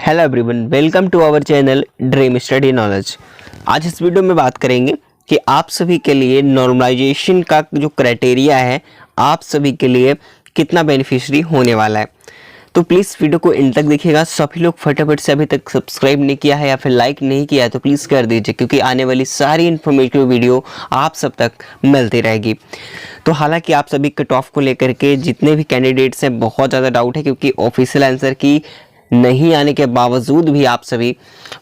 Hello everyone, welcome to our channel dream study knowledge. आज इस video में बात करेंगे कि आप सभी के लिए नॉर्मलाइजेशन का जो क्राइटेरिया है आप सभी के लिए कितना बेनिफिशियरी होने वाला है। तो प्लीज़ वीडियो को एंड तक देखिएगा। सभी लोग फटाफट से अभी तक सब्सक्राइब नहीं किया है या फिर लाइक नहीं किया है तो प्लीज़ कर दीजिए, क्योंकि आने वाली सारी इन्फॉर्मेटिव वीडियो आप सब तक मिलती रहेगी। तो हालांकि आप सभी कट ऑफ को लेकर के जितने भी कैंडिडेट्स हैं बहुत ज़्यादा डाउट है, क्योंकि ऑफिशियल आंसर की नहीं आने के बावजूद भी आप सभी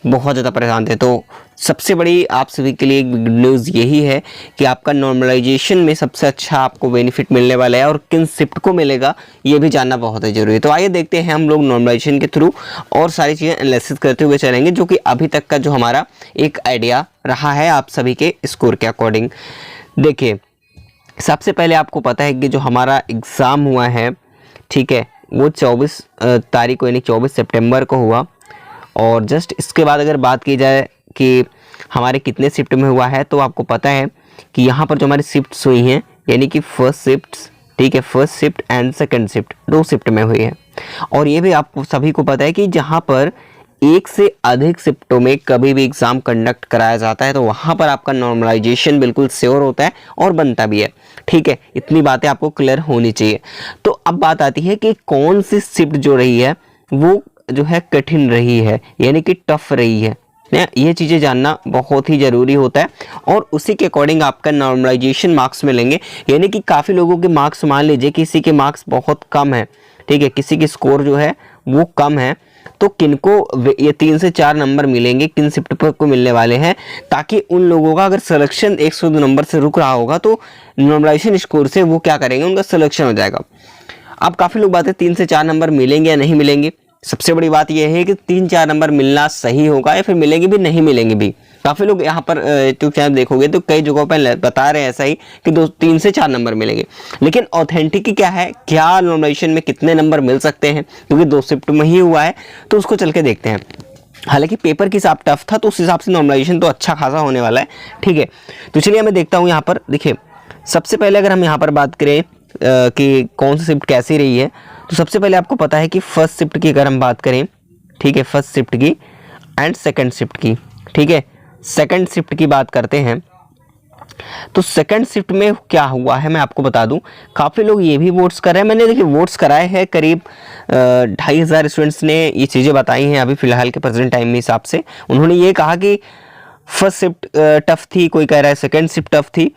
बहुत ज़्यादा परेशान थे। तो सबसे बड़ी आप सभी के लिए एक गुड न्यूज़ यही है कि आपका नॉर्मलाइजेशन में सबसे अच्छा आपको बेनिफिट मिलने वाला है, और किन शिफ्ट को मिलेगा ये भी जानना बहुत ही जरूरी है। तो आइए देखते हैं हम लोग नॉर्मलाइजेशन के थ्रू और सारी चीज़ें एनालिसिस करते हुए चलेंगे, जो कि अभी तक का जो हमारा एक आइडिया रहा है आप सभी के स्कोर के अकॉर्डिंग। देखिए, सबसे पहले आपको पता है कि जो हमारा एग्ज़ाम हुआ है, ठीक है, वो 24 तारीख को यानी 24 सितंबर को हुआ। और जस्ट इसके बाद अगर बात की जाए कि हमारे कितने शिफ्ट में हुआ है, तो आपको पता है कि यहाँ पर जो हमारी शिफ्ट्स हुई हैं यानी कि फर्स्ट शिफ्ट, ठीक है, first shift and second shift, 2 shift में हुई है। और ये भी आपको सभी को पता है कि जहाँ पर एक से अधिक शिफ्टों में कभी भी एग्ज़ाम कंडक्ट कराया जाता है तो वहाँ पर आपका नॉर्मलाइजेशन बिल्कुल श्योर होता है और बनता भी है। ठीक है, इतनी बातें आपको क्लियर होनी चाहिए। तो अब बात आती है कि कौन सी शिफ्ट जो रही है वो जो है कठिन रही है यानी कि टफ रही है। ये चीज़ें जानना बहुत ही ज़रूरी होता है, और उसी के अकॉर्डिंग आपका नॉर्मलाइजेशन मार्क्स मिलेंगे। यानी कि काफ़ी लोगों के मार्क्स, मान लीजिए किसी के मार्क्स बहुत कम है, ठीक है, किसी की स्कोर जो है वो कम है, तो किनको ये 3 से 4 नंबर मिलेंगे, किन शिफ्ट पर को मिलने वाले हैं, ताकि उन लोगों का अगर सिलेक्शन 102 नंबर से रुक रहा होगा तो नॉर्मलाइजेशन स्कोर से वो क्या करेंगे, उनका सिलेक्शन हो जाएगा। अब काफ़ी लोग बात है 3 से 4 नंबर मिलेंगे या नहीं मिलेंगे। सबसे बड़ी बात यह है कि 3-4 नंबर मिलना सही होगा या फिर मिलेंगे भी नहीं मिलेंगे भी। काफ़ी लोग यहाँ पर यूट्यूब चैनल देखोगे तो कई जगहों पर बता रहे हैं ऐसा ही कि 3 से 4 नंबर मिलेंगे, लेकिन ऑथेंटिक क्या है, क्या नॉर्मलाइजेशन में कितने नंबर मिल सकते हैं, क्योंकि 2 शिफ्ट में ही हुआ है तो उसको चल के देखते हैं। हालांकि पेपर के हिसाब टफ था तो उस हिसाब से नॉर्मलाइजेशन तो अच्छा खासा होने वाला है। ठीक है, तो चलिए मैं देखता हूँ यहाँ पर। देखिए, सबसे पहले अगर हम यहाँ पर बात करें कि कौन सी शिफ्ट कैसी रही है, तो सबसे पहले आपको पता है कि फर्स्ट शिफ्ट की अगर हम बात करें, ठीक है, फर्स्ट शिफ्ट की एंड सेकंड शिफ्ट की, ठीक है, सेकंड शिफ्ट की बात करते हैं। तो सेकंड शिफ्ट में क्या हुआ है मैं आपको बता दूं, काफ़ी लोग ये भी वोट्स कर रहे हैं। मैंने देखिए वोट्स कराए हैं, करीब 2500 स्टूडेंट्स ने ये चीज़ें बताई हैं अभी फ़िलहाल के प्रेजेंट टाइम में हिसाब से। उन्होंने ये कहा कि फर्स्ट शिफ्ट टफ थी, कोई कह रहा है सेकंड शिफ्ट टफ थी।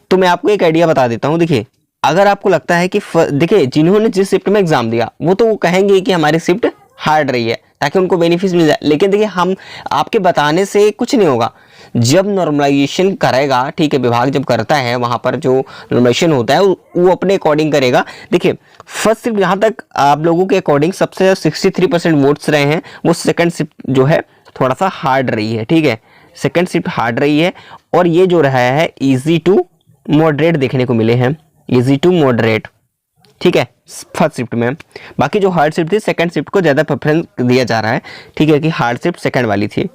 तो मैं आपको एक आइडिया बता देता हूँ। देखिए, अगर आपको लगता है कि देखिए जिन्होंने जिस शिफ्ट में एग्जाम दिया वो तो वो कहेंगे कि हमारी शिफ्ट हार्ड रही है ताकि उनको बेनिफिट मिल जाए, लेकिन देखिए हम आपके बताने से कुछ नहीं होगा। जब नॉर्मलाइजेशन करेगा, ठीक है, विभाग जब करता है वहाँ पर जो नॉर्मलाइजेशन होता है वो अपने अकॉर्डिंग करेगा। देखिए, फर्स्ट शिफ्ट जहाँ तक आप लोगों के अकॉर्डिंग सबसे 63% वोट्स रहे हैं, वो सेकंड शिफ्ट जो है थोड़ा सा हार्ड रही है। ठीक है, सेकंड शिफ्ट हार्ड रही है, और ये जो रहा है ईजी टू मॉडरेट देखने को मिले हैं, ईजी टू मॉडरेट, ठीक है, फर्स्ट शिफ्ट में। बाकी जो हार्ड शिफ्ट थी सेकंड शिफ्ट को ज़्यादा प्रेफरेंस दिया जा रहा है, ठीक है, कि हार्ड शिफ्ट सेकंड वाली थी।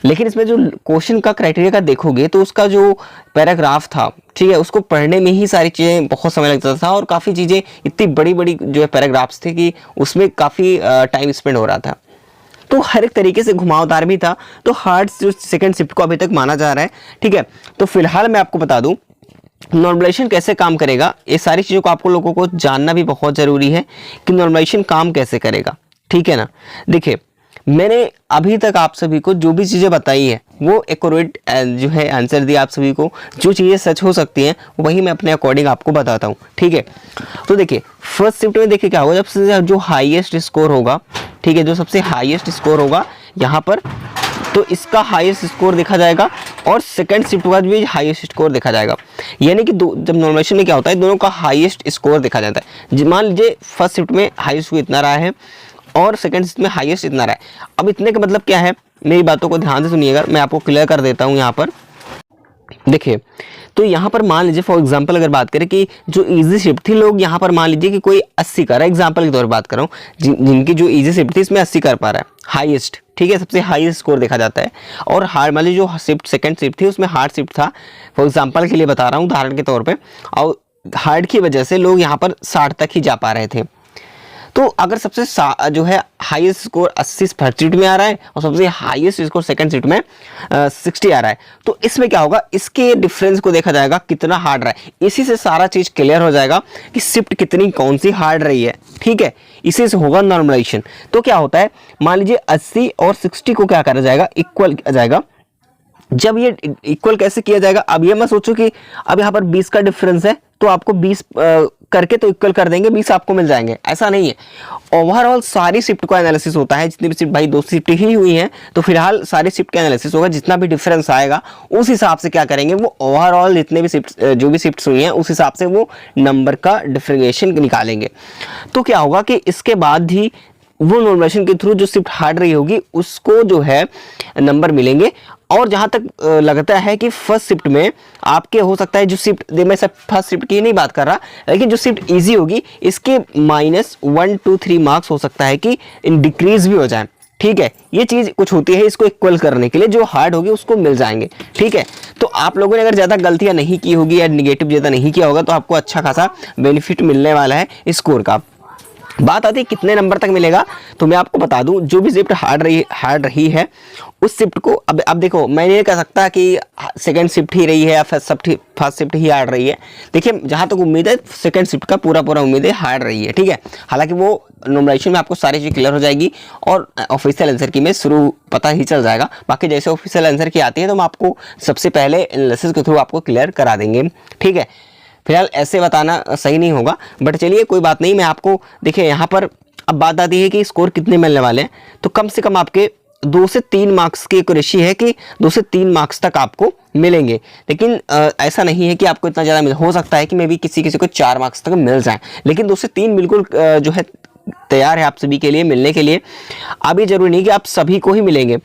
लेकिन इसमें जो क्वेश्चन का क्राइटेरिया का देखोगे तो उसका जो पैराग्राफ था, ठीक है, उसको पढ़ने में ही सारी चीज़ें बहुत समय लगता था, और काफ़ी चीज़ें इतनी बड़ी बड़ी जो है पैराग्राफ्स थे कि उसमें काफ़ी टाइम स्पेंड हो रहा था। तो हर एक तरीके से घुमावदार भी था। तो हार्ड जो सेकंड शिफ्ट को अभी तक माना जा रहा है। ठीक है, तो फिलहाल मैं आपको बता दूं नॉर्मलाइजेशन कैसे काम करेगा। ये सारी चीज़ों को आपको लोगों को जानना भी बहुत ज़रूरी है कि नॉर्मलाइजेशन काम कैसे करेगा, ठीक है ना। देखिए, मैंने अभी तक आप सभी को जो भी चीज़ें बताई है वो एक्यूरेट जो है आंसर दिया आप सभी को। जो चीज़ें सच हो सकती हैं वही मैं अपने अकॉर्डिंग आपको बताता हूँ, ठीक है। तो देखिए, फर्स्ट शिफ्ट में देखिए क्या होगा, जब जो हाईएस्ट स्कोर होगा, ठीक है, जो सबसे हाईएस्ट स्कोर होगा यहाँ पर, तो इसका हाईएस्ट स्कोर देखा जाएगा, और सेकंड शिफ्ट का भी हाईएस्ट स्कोर देखा जाएगा। यानी कि जब नॉर्मलाइजेशन में क्या होता है, दोनों का हाईएस्ट स्कोर देखा जाता है। मान लीजिए फर्स्ट शिफ्ट में हाईएस्ट इतना रहा है और सेकंड शिफ्ट में हाईएस्ट इतना रहा है। अब इतने का मतलब क्या है, मेरी बातों को ध्यान से सुनिएगा, मैं आपको क्लियर कर देता हूँ यहाँ पर। देखिए, तो यहाँ पर मान लीजिए फॉर एग्जांपल अगर बात करें कि जो इजी शिफ्ट थी, लोग यहाँ पर मान लीजिए कि कोई 80 कर रहा है, एग्जांपल के तौर पर बात कर रहा हूँ, जिनकी जो इजी शिफ्ट थी इसमें 80 कर पा रहा है हाईएस्ट, ठीक है, सबसे हाईएस्ट स्कोर देखा जाता है। और हार्ड मान लीजिए जो शिफ्ट सेकंड शिफ्ट थी उसमें हार्ड शिफ्ट था, फॉर एग्जांपल के लिए बता रहा हूँ उदाहरण के तौर पे, और हार्ड की वजह से लोग यहाँ पर 60 तक ही जा पा रहे थे। तो अगर सबसे जो है हाईएस्ट स्कोर 80 फर्स्ट शिफ्ट में आ रहा है और सबसे हाईएस्ट स्कोर सेकंड शिफ्ट में 60 आ रहा है, तो इसमें क्या होगा, इसके डिफरेंस को देखा जाएगा कितना हार्ड रहा है। इसी से सारा चीज क्लियर हो जाएगा कि शिफ्ट कितनी कौन सी हार्ड रही है, ठीक है। इसी से होगा नॉर्मलाइजेशन। तो क्या होता है, मान लीजिए 80 और 60 को क्या करा जाएगा, इक्वल किया जाएगा। जब ये इक्वल कैसे किया जाएगा, अब ये मत सोचो कि अब यहाँ पर 20 का डिफरेंस है तो आपको 20 करके तो इक्वल कर देंगे, 20 आपको मिल जाएंगे, ऐसा नहीं है। ओवरऑल सारी शिफ्ट का एनालिसिस होता है, जितनी भी शिफ्ट, भाई 2 शिफ्ट ही हुई हैं तो फिलहाल सारी शिफ्ट का एनालिसिस होगा, जितना भी डिफरेंस आएगा उस हिसाब से क्या करेंगे, वो ओवरऑल जितने भी शिफ्ट, जो भी शिफ्ट्स हुई हैं उस हिसाब से वो नंबर का डिफरेंशिएशन निकालेंगे। तो क्या होगा कि इसके बाद ही वो नॉर्मलाइजेशन के थ्रू जो शिफ्ट हार्ड रही होगी उसको जो है नंबर मिलेंगे। और जहां तक लगता है कि फर्स्ट शिफ्ट में आपके हो सकता है जो शिफ्ट, मैं सब फर्स्ट शिफ्ट की नहीं बात कर रहा, लेकिन जो शिफ्ट इजी होगी इसके -1, 2, 3 मार्क्स हो सकता है कि इन डिक्रीज भी हो जाए, ठीक है। ये चीज कुछ होती है, इसको इक्वल करने के लिए जो हार्ड होगी उसको मिल जाएंगे, ठीक है। तो आप लोगों ने अगर ज्यादा गलतियां नहीं की होगी या निगेटिव ज्यादा नहीं किया होगा तो आपको अच्छा खासा बेनिफिट मिलने वाला है स्कोर का। बात आती है कितने नंबर तक मिलेगा, तो मैं आपको बता दूं, जो भी शिफ्ट हार्ड रही है उस शिफ्ट को, अब देखो मैं ये कह सकता कि सेकंड शिफ्ट ही रही है या फर्स्ट शिफ्ट ही हार्ड रही है। देखिए जहां तक उम्मीद है सेकंड शिफ्ट का पूरा उम्मीद है हार्ड रही है, ठीक है। हालांकि वो नॉर्मलाइजेशन में आपको सारी चीज़ क्लियर हो जाएगी और ऑफिशियल आंसर की में शुरू पता ही चल जाएगा। बाकी जैसे ऑफिशियल आंसर की आती है तो हम आपको सबसे पहले एनालिसिस के थ्रू आपको क्लियर करा देंगे, ठीक है। फिलहाल ऐसे बताना सही नहीं होगा, बट चलिए कोई बात नहीं। मैं आपको, देखिए यहाँ पर अब बात आती है कि स्कोर कितने मिलने वाले हैं, तो कम से कम आपके 2 से 3 मार्क्स की एक रेशियो है कि 2 से 3 मार्क्स तक आपको मिलेंगे। लेकिन ऐसा नहीं है कि आपको इतना ज़्यादा हो सकता है कि मे बी किसी को 4 मार्क्स तक मिल जाए, लेकिन 2 से 3 बिल्कुल जो है तैयार है आप सभी के लिए मिलने के लिए। अब ये जरूरी नहीं कि आप सभी को ही मिलेंगे,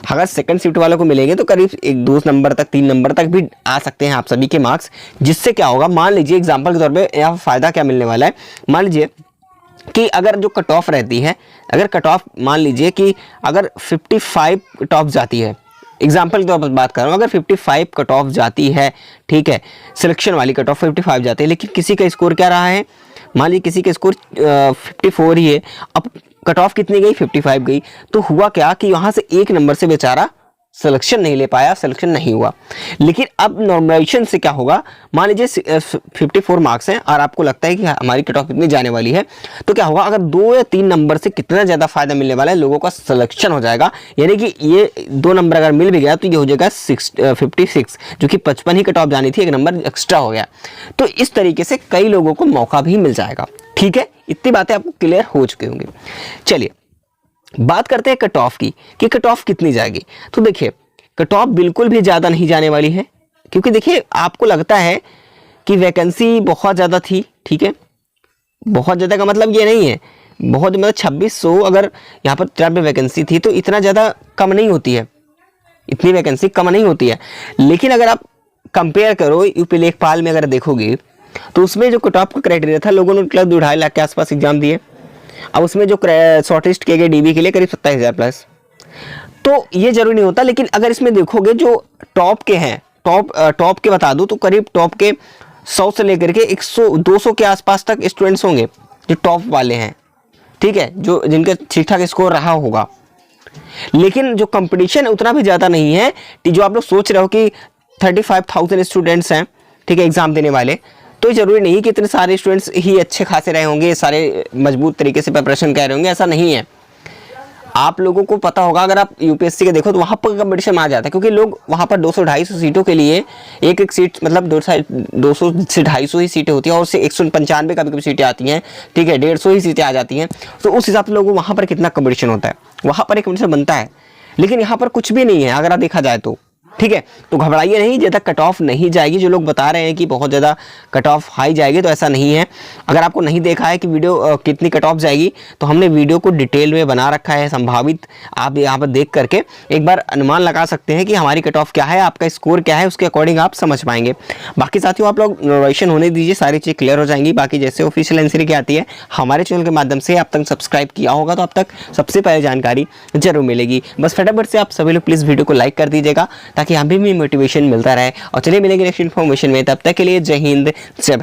अगर सेकंड शिफ्ट वालों को मिलेंगे तो करीब 1-2 नंबर तक, 3 नंबर तक भी आ सकते हैं आप सभी के मार्क्स। जिससे क्या होगा, मान लीजिए एग्जांपल के तौर पे यहाँ फायदा क्या मिलने वाला है, मान लीजिए कि अगर जो कट ऑफ रहती है, अगर कट ऑफ मान लीजिए कि अगर 55 कट ऑफ जाती है, एग्जाम्पल के तौर पर बात कर रहा हूँ, अगर 55 कट ऑफ जाती है, ठीक है, सिलेक्शन वाली कट ऑफ 55 जाती है, लेकिन किसी का स्कोर क्या रहा है, मान लीजिए किसी का स्कोर 54 ही है, अब कट ऑफ कितनी गई, 55 गई, तो हुआ क्या कि यहाँ से 1 नंबर से बेचारा सिलेक्शन नहीं ले पाया, सिलेक्शन नहीं हुआ। लेकिन अब नॉर्मलाइजेशन से क्या होगा, मान लीजिए 54 मार्क्स हैं और आपको लगता है कि हमारी कट ऑफ कितनी जाने वाली है, तो क्या होगा, अगर 2 या 3 नंबर से कितना ज़्यादा फायदा मिलने वाला है, लोगों का सिलेक्शन हो जाएगा। यानी कि ये 2 नंबर अगर मिल भी गया तो ये हो जाएगा 56, जो कि 55 ही कट ऑफ जानी थी, 1 नंबर एक्स्ट्रा हो गया। तो इस तरीके से कई लोगों को मौका भी मिल जाएगा, ठीक है। इतनी बातें आपको क्लियर हो चुकी होंगी। चलिए बात करते हैं कट ऑफ की, कि कट ऑफ कितनी जाएगी। तो देखिए कट ऑफ बिल्कुल भी ज़्यादा नहीं जाने वाली है, क्योंकि देखिए आपको लगता है कि वैकेंसी बहुत ज़्यादा थी, ठीक है, बहुत ज़्यादा का मतलब ये नहीं है, बहुत मतलब 2600 अगर यहाँ पर 93 वैकेंसी थी तो इतना ज़्यादा कम नहीं होती है, इतनी वैकेंसी कम नहीं होती है। लेकिन अगर आप कंपेयर करो यूपी लेखपाल में अगर देखोगे तो उसमें जो कट ऑफ का क्राइटेरिया था, लोगों ने 2.5 लाख के आसपास एग्जाम दिए। अब उसमें जो शॉर्टलिस्ट किए गए डीबी के लिए करीब 27,000 प्लस, तो ये जरूरी नहीं होता। लेकिन अगर इसमें देखोगे जो टॉप के हैं, टॉप के बता दूं तो करीब टॉप के 100 से लेकर के 100-200 के आसपास तक स्टूडेंट्स होंगे जो टॉप वाले हैं, ठीक है, जो जिनका ठीक ठाक स्कोर रहा होगा। लेकिन जो कंपटीशन उतना भी ज़्यादा नहीं है कि जो आप लोग सोच रहे हो कि 35,000 स्टूडेंट्स हैं, ठीक है, एग्जाम देने वाले, तो जरूरी नहीं कि इतने सारे स्टूडेंट्स ही अच्छे खासे रहे होंगे, सारे मजबूत तरीके से प्रिपरेशन कर रहे होंगे, ऐसा नहीं है। आप लोगों को पता होगा, अगर आप यूपीएससी के देखो तो वहाँ पर कंपटीशन आ जाता है, क्योंकि लोग वहाँ पर 200-250 सीटों के लिए एक सीट, मतलब 200 से 250 ही सीटें होती हैं, और उससे 195 कभी सीटें आती हैं, ठीक है, 150 ही सीटें आ जाती हैं। तो उस हिसाब से लोगों वहाँ पर कितना कंपटीशन होता है, वहाँ पर एक कंपटीशन बनता है। लेकिन यहाँ पर कुछ भी नहीं है अगर आप देखा जाए तो, ठीक है। तो घबराइए नहीं, ज़्यादा कट ऑफ नहीं जाएगी। जो लोग बता रहे हैं कि बहुत ज़्यादा कट ऑफ हाई जाएगी, तो ऐसा नहीं है। अगर आपको नहीं देखा है कि वीडियो कितनी कट ऑफ जाएगी, तो हमने वीडियो को डिटेल में बना रखा है संभावित, आप यहाँ पर देख करके एक बार अनुमान लगा सकते हैं कि हमारी कट ऑफ क्या है, आपका स्कोर क्या है, उसके अकॉर्डिंग आप समझ पाएंगे। बाकी साथियों आप लोग नोटिफिकेशन होने दीजिए, सारी चीज़ क्लियर हो जाएंगी। बाकी जैसे ऑफिशियल आंसर की आती है हमारे चैनल के माध्यम से, आप तक सब्सक्राइब किया होगा तो अब तक सबसे पहले जानकारी जरूर मिलेगी। बस फटाफट से आप सभी लोग प्लीज़ वीडियो को लाइक कर दीजिएगा, ताकि हमें भी मोटिवेशन मिलता रहे। और चलिए मिलेंगे नेक्स्ट इन्फॉर्मेशन में, तब तक के लिए जय हिंद, जय भारत।